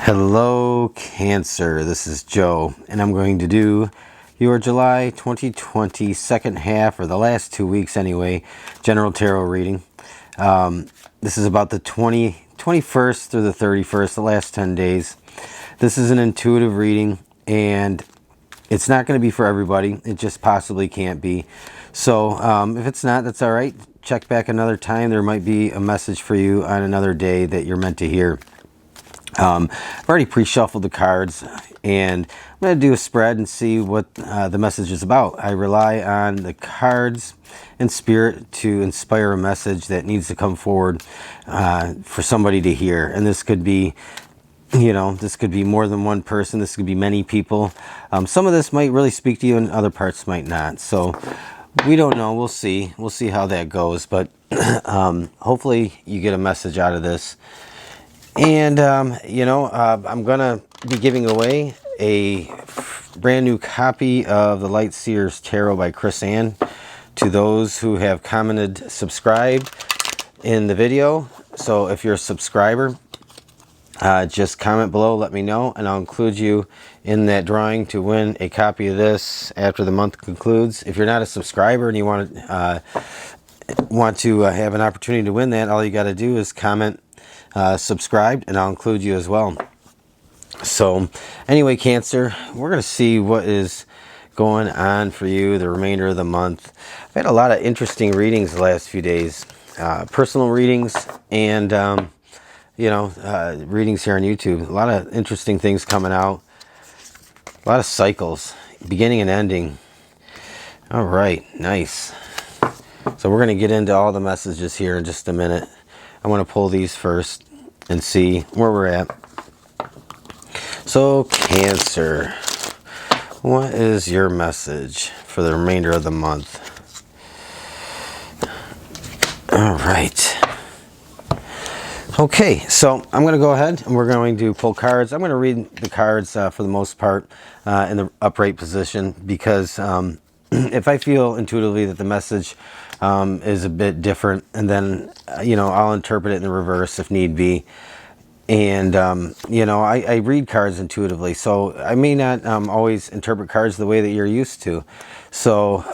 Hello Cancer, this is Joe, and I'm going to do your July 2020 second half, or the last 2 weeks anyway, general tarot reading. This is about the 21st through the 31st, the last 10 days. This is an intuitive reading, and it's not going to be for everybody. It just possibly can't be. So if it's not, that's all right. Check back another time. There might be a message for you on another day that you're meant to hear. I've already pre-shuffled the cards, and I'm going to do a spread and see what the message is about. I rely on the cards and spirit to inspire a message that needs to come forward for somebody to hear. And this could be, this could be more than one person. This could be many people. Some of this might really speak to you and other parts might not. So we don't know. We'll see. We'll see how that goes. But hopefully you get a message out of this. And, I'm going to be giving away a brand new copy of the Light Seers Tarot by Chris Ann to those who have commented subscribed in the video. So if you're a subscriber, just comment below, let me know, and I'll include you in that drawing to win a copy of this after the month concludes. If you're not a subscriber and you want to have an opportunity to win that, all you got to do is comment subscribed, and I'll include you as well. So anyway, Cancer, we're going to see what is going on for you the remainder of the month. I've had a lot of interesting readings the last few days, personal readings and readings here on YouTube. A lot of interesting things coming out, a lot of cycles, beginning and ending. All right, nice. So we're going to get into all the messages here in just a minute. I want to pull these first and see where we're at. So, Cancer, what is your message for the remainder of the month? All right. Okay, so I'm going to go ahead and we're going to pull cards. I'm going to read the cards for the most part in the upright position because if I feel intuitively that the message is a bit different, and then I'll interpret it in the reverse if need be. And I read cards intuitively, so I may not always interpret cards the way that you're used to. So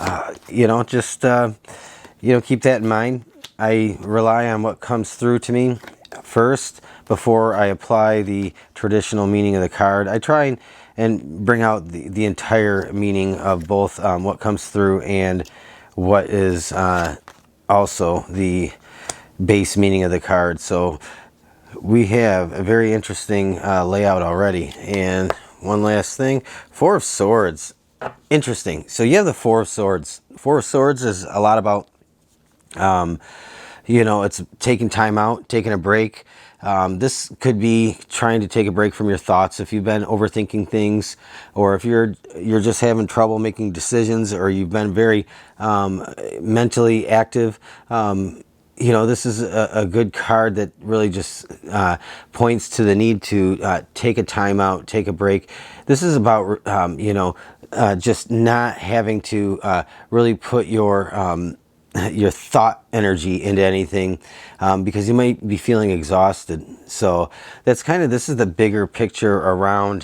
just keep that in mind. I rely on what comes through to me first before I apply the traditional meaning of the card. I try and bring out the entire meaning of both what comes through and what is also the base meaning of the card. So we have a very interesting layout already. And one last thing, Four of Swords. Interesting. So you have the Four of Swords. Four of Swords is a lot about it's taking time out, taking a break. This could be trying to take a break from your thoughts if you've been overthinking things, or if you're just having trouble making decisions, or you've been very mentally active. This is a good card that really just points to the need to take a time out, take a break. This is about just not having to really put your thought energy into anything because you might be feeling exhausted. So that's this is the bigger picture around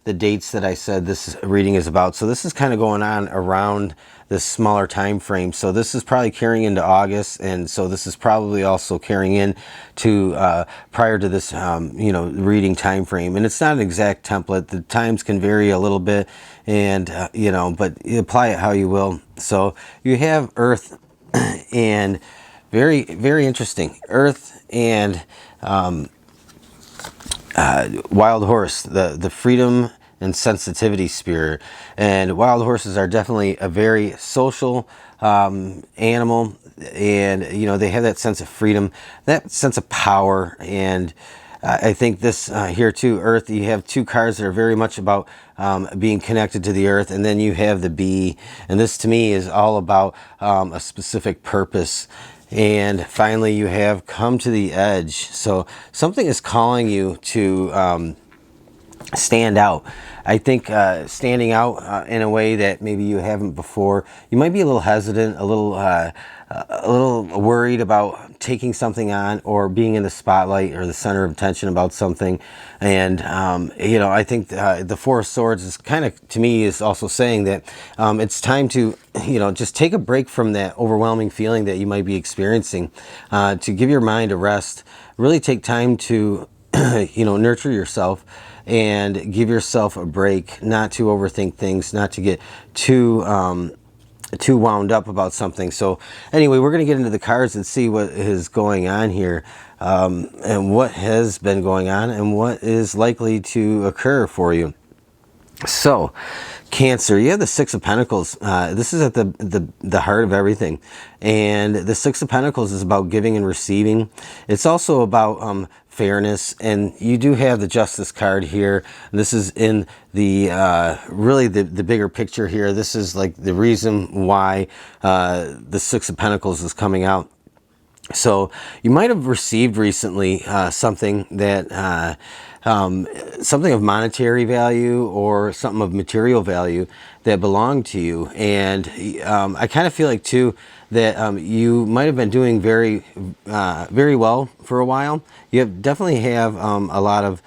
the dates that I said this reading is about. So this is going on around this smaller time frame. So this is probably carrying into August, and so this is probably also carrying in to prior to this reading time frame. And it's not an exact template. The times can vary a little bit, and but you apply it how you will. So you have Earth and very, very interesting, Earth and Wild Horse, the freedom and sensitivity spirit. And wild horses are definitely a very social animal, and they have that sense of freedom, that sense of power. And I think this here too, Earth, you have two cards that are very much about being connected to the earth, and then you have the bee, and this to me is all about a specific purpose. And finally you have come to the edge. So something is calling you to stand out. I think standing out in a way that maybe you haven't before. You might be a little hesitant, a little worried about taking something on or being in the spotlight or the center of attention about something. And you know, I think the Four of Swords is kind of, to me, is also saying that it's time to, you know, just take a break from that overwhelming feeling that you might be experiencing, to give your mind a rest. Really take time to you know, nurture yourself and give yourself a break, not to overthink things, not to get too wound up about something. So anyway, we're going to get into the cards and see what is going on here, and what has been going on and what is likely to occur for you. So, Cancer, you have the Six of Pentacles. This is at the heart of everything. And the Six of Pentacles is about giving and receiving. It's also about fairness. And you do have the Justice card here. This is in the really the bigger picture here. This is like the reason why the Six of Pentacles is coming out. So you might have received recently something that something of monetary value or something of material value that belonged to you. And I kind of feel like too that you might have been doing very well for a while. You definitely have a lot of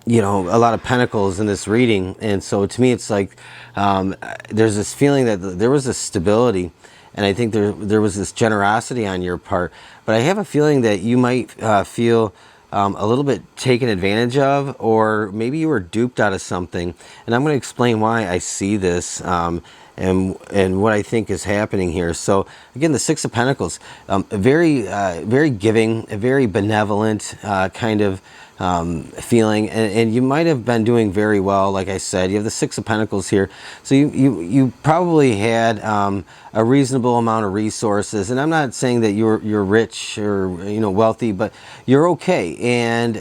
you know, a lot of pentacles in this reading. And so to me, it's like there's this feeling that there was a stability, and I think there was this generosity on your part. But I have a feeling that you might feel a little bit taken advantage of, or maybe you were duped out of something. And I'm going to explain why I see this and what I think is happening here. So again, the Six of Pentacles, very giving, a very benevolent kind of feeling, and you might have been doing very well. Like I said, you have the Six of Pentacles here, so you probably had a reasonable amount of resources. And I'm not saying that you're rich or, you know, wealthy, but you're okay. And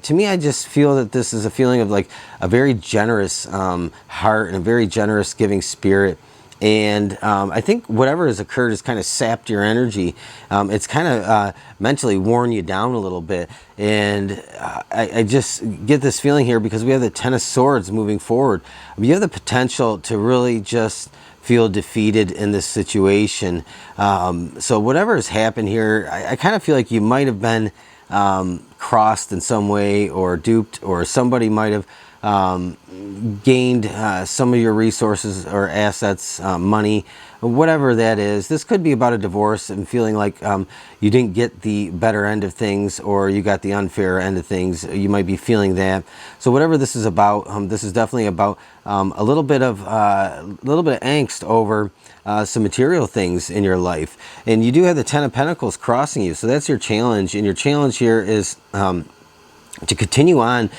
to me, I just feel that this is a feeling of like a very generous heart and a very generous giving spirit. And I think whatever has occurred has kind of sapped your energy. It's kind of mentally worn you down a little bit. And I just get this feeling here because we have the Ten of Swords moving forward. You have the potential to really just feel defeated in this situation. So whatever has happened here, I kind of feel like you might have been crossed in some way, or duped, or somebody might have gained some of your resources or assets, money, whatever that is. This could be about a divorce and feeling like you didn't get the better end of things, or you got the unfair end of things. You might be feeling that. So whatever this is about, this is definitely about a little bit of angst over some material things in your life. And you do have the Ten of Pentacles crossing you, so that's your challenge. And your challenge here is to continue on,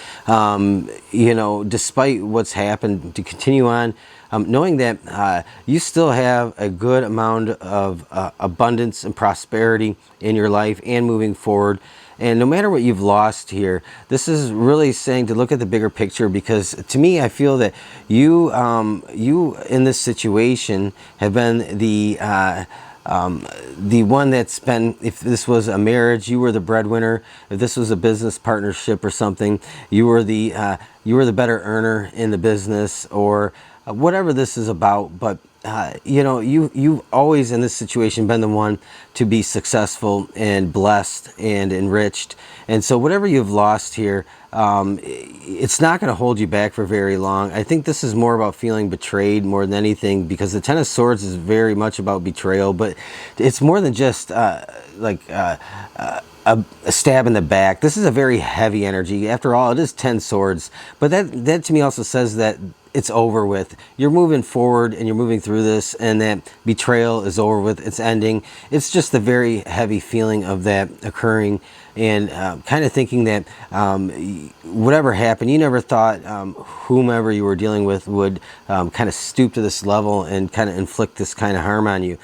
you know, despite what's happened, to continue on, knowing that you still have a good amount of abundance and prosperity in your life and moving forward. And no matter what you've lost here, this is really saying to look at the bigger picture, because to me, I feel that you in this situation have been the one that's been, if this was a marriage, you were the breadwinner. If this was a business partnership or something, you were the better earner in the business, or whatever this is about. But you know, you've always in this situation been the one to be successful and blessed and enriched. And so whatever you've lost here, it's not going to hold you back for very long. I think this is more about feeling betrayed more than anything, because the Ten of Swords is very much about betrayal, but it's more than just like a stab in the back. This is a very heavy energy. After all, it is 10 swords, but that to me also says that it's over with. You're moving forward and you're moving through this, and that betrayal is over with. It's ending. It's just the very heavy feeling of that occurring, and kind of thinking that whatever happened, you never thought whomever you were dealing with would kind of stoop to this level and kind of inflict this kind of harm on you.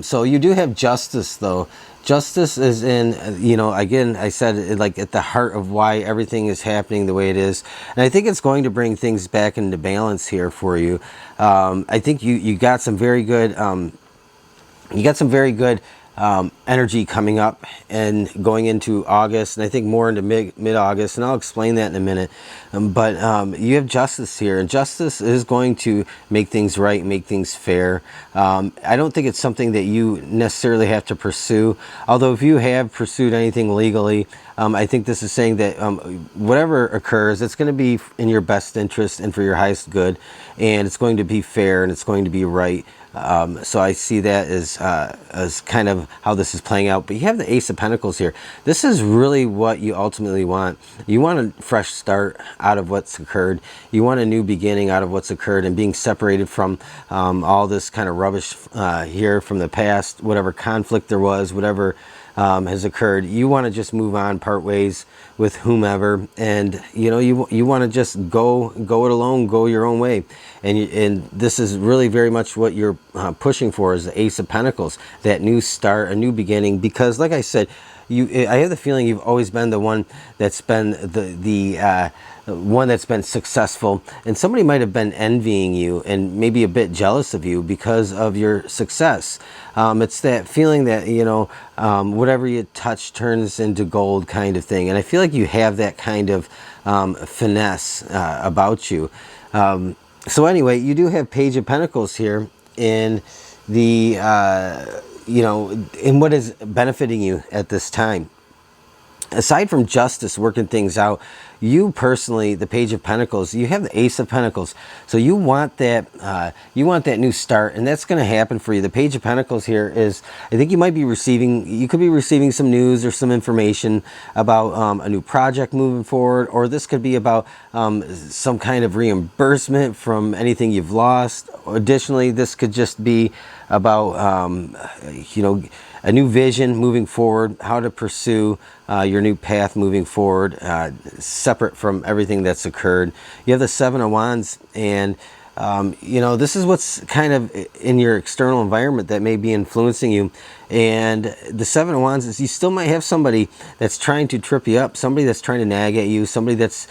So you do have justice, though. Justice is in, you know, again, I said, like at the heart of why everything is happening the way it is. And I think it's going to bring things back into balance here for you. I think you got some very good, energy coming up and going into August, and I think more into mid-August, and I'll explain that in a minute. But you have justice here, and justice is going to make things right, make things fair. I don't think it's something that you necessarily have to pursue, although if you have pursued anything legally, I think this is saying that whatever occurs, it's going to be in your best interest and for your highest good, and it's going to be fair, and it's going to be right. So I see that as kind of how this is playing out. But you have the Ace of Pentacles here. This is really what you ultimately want. You want a fresh start out of what's occurred. You want a new beginning out of what's occurred, and being separated from all this kind of rubbish here from the past, whatever conflict there was, whatever has occurred. You want to just move on, part ways with whomever, and you want to just go it alone, go your own way. And this is really very much what you're pushing for, is the Ace of Pentacles, that new start, a new beginning. Because like I said, I have the feeling you've always been the one that's been the one that's been successful, and somebody might have been envying you and maybe a bit jealous of you because of your success. It's that feeling that whatever you touch turns into gold kind of thing, and I feel like you have that kind of finesse about you. So anyway, you do have Page of Pentacles here in the in what is benefiting you at this time. Aside from justice, working things out, you personally, the Page of Pentacles, you have the Ace of Pentacles. So you want that new start, and that's going to happen for you. The Page of Pentacles here is, I think you could be receiving some news or some information about a new project moving forward, or this could be about some kind of reimbursement from anything you've lost. Additionally, this could just be about a new vision moving forward, how to pursue your new path moving forward, separate from everything that's occurred. You have the Seven of Wands, and this is what's kind of in your external environment that may be influencing you. And the Seven of Wands is, you still might have somebody that's trying to trip you up, somebody that's trying to nag at you, somebody that's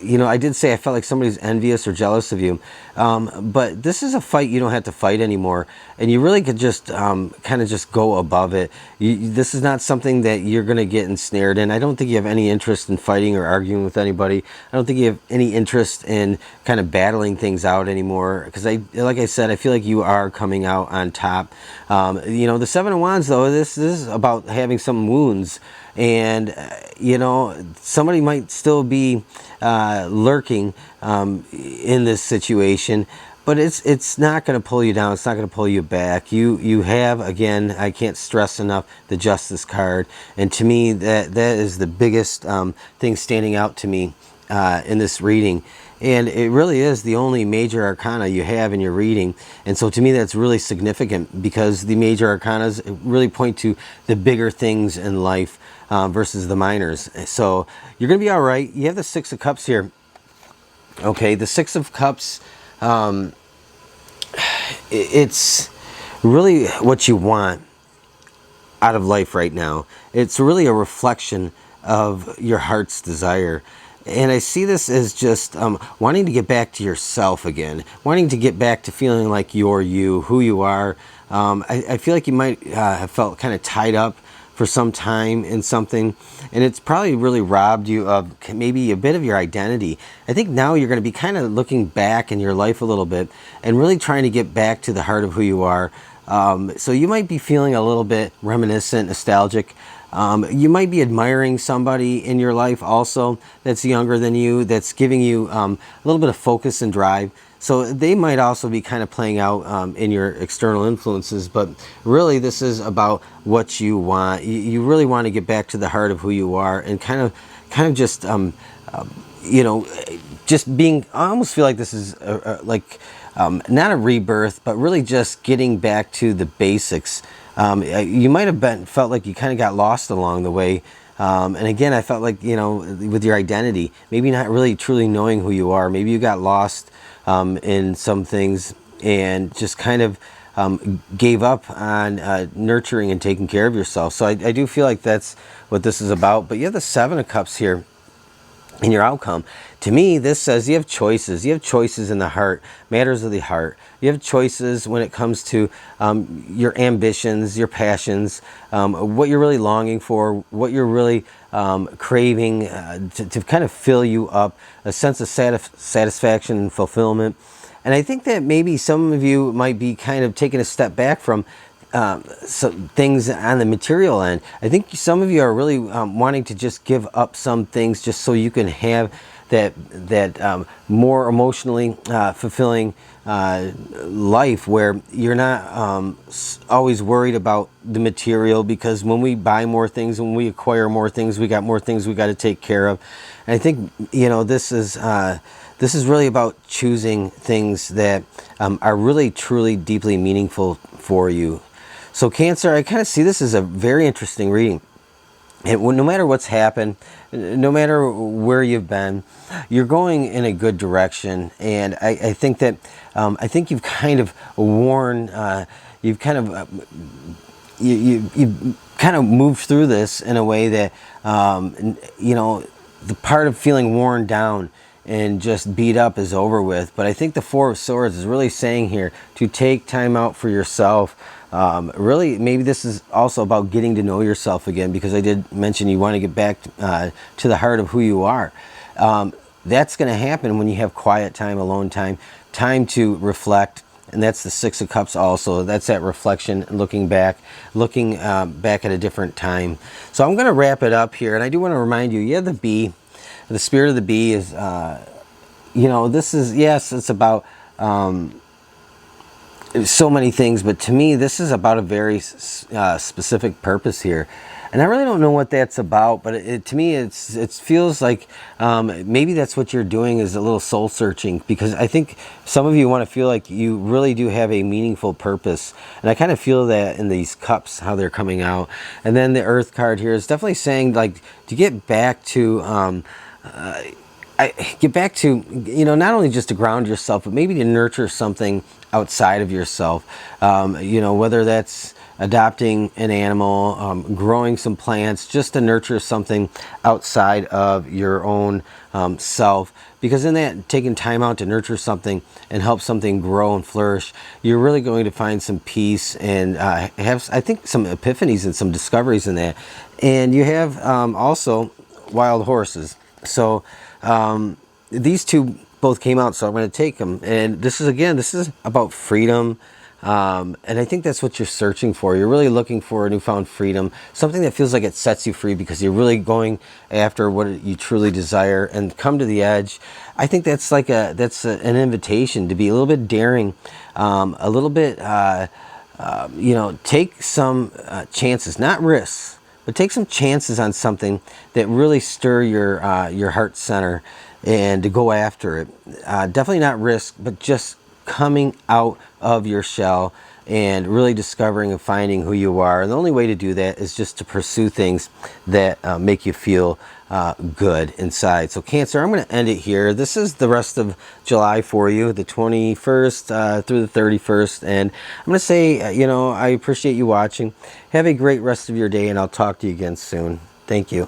I did say I felt like somebody's envious or jealous of you. But this is a fight you don't have to fight anymore. And you really could just kind of just go above it. This is not something that you're going to get ensnared in. I don't think you have any interest in fighting or arguing with anybody. I don't think you have any interest in kind of battling things out anymore. Because like I said, I feel like you are coming out on top. The Seven of Wands, though, this is about having some wounds. And somebody might still be lurking in this situation, but it's not going to pull you down. It's not going to pull you back. You have, again, I can't stress enough, the Justice card, and to me that is the biggest thing standing out to me in this reading. And it really is the only major arcana you have in your reading. And so to me, that's really significant, because the major arcanas really point to the bigger things in life versus the minors. So you're going to be all right. You have the Six of Cups here. Okay, the Six of Cups, it's really what you want out of life right now. It's really a reflection of your heart's desire. And I see this as just wanting to get back to yourself again, wanting to get back to feeling like you're you, who you are. I feel like you might have felt kind of tied up for some time in something, and it's probably really robbed you of maybe a bit of your identity. I think now you're going to be kind of looking back in your life a little bit and really trying to get back to the heart of who you are. So you might be feeling a little bit reminiscent, nostalgic. You might be admiring somebody in your life also that's younger than you, that's giving you a little bit of focus and drive. So they might also be kind of playing out in your external influences, but really this is about what you want. You really want to get back to the heart of who you are, and kind of just just being. I almost feel like this is not a rebirth, but really just getting back to the basics. You might have felt like you kind of got lost along the way. And again, I felt like, with your identity, maybe not really truly knowing who you are. Maybe you got lost in some things and just kind of gave up on nurturing and taking care of yourself. So I do feel like that's what this is about. But you have the Seven of Cups here. in your outcome. To me, this says you have choices. You have choices in the heart, matters of the heart. You have choices when it comes to your ambitions, your passions, what you're really longing for, what you're really craving to kind of fill you up, a sense of satisfaction and fulfillment. And I think that maybe some of you might be kind of taking a step back from some things on the material end. I think some of you are really wanting to just give up some things just so you can have that more emotionally fulfilling life, where you're not always worried about the material, because when we buy more things, when we acquire more things, we got more things we got to take care of. And I think, you know, this is really about choosing things that are really, truly, deeply meaningful for you. So Cancer, I kind of see this as a very interesting reading. And no matter what's happened, no matter where you've been, you're going in a good direction. And I think that I think you've kind of worn, you've kind of you've kind of moved through this in a way that you know, the part of feeling worn down and just beat up is over with. But I think the Four of Swords is really saying here to take time out for yourself. Really, maybe this is also about getting to know yourself again, because I did mention you want to get back to the heart of who you are. That's going to happen when you have quiet time, alone time, time to reflect. And that's the Six of Cups also. That's that reflection, looking back at a different time. So I'm going to wrap it up here. And I do want to remind you, you have the bee. The spirit of the bee is, you know, this is, yes, it's about so many things, but to me, this is about a very specific purpose here. And I really don't know what that's about, but to me, it feels like maybe that's what you're doing, is a little soul searching, because I think some of you want to feel like you really do have a meaningful purpose. And I kind of feel that in these cups, how they're coming out. And then the Earth card here is definitely saying, like, to get back to you know, not only just to ground yourself, but maybe to nurture something outside of yourself. You know, whether that's adopting an animal, growing some plants, just to nurture something outside of your own self. Because in that, taking time out to nurture something and help something grow and flourish, you're really going to find some peace and have, I think, some epiphanies and some discoveries in that. And you have also wild horses. So these two both came out, so I'm going to take them. And this is about freedom. And I think that's what you're searching for. You're really looking for a newfound freedom, something that feels like it sets you free, because you're really going after what you truly desire and come to the edge. I think that's like an invitation to be a little bit daring, a little bit, you know, take some chances, not risks, but take some chances on something that really stir your heart center, and to go after it. Definitely not risk, but just coming out of your shell and really discovering and finding who you are. And the only way to do that is just to pursue things that make you feel good inside. So Cancer, I'm going to end it here. This is the rest of July for you, the 21st through the 31st. And I'm going to say, you know, I appreciate you watching. Have a great rest of your day, and I'll talk to you again soon. Thank you.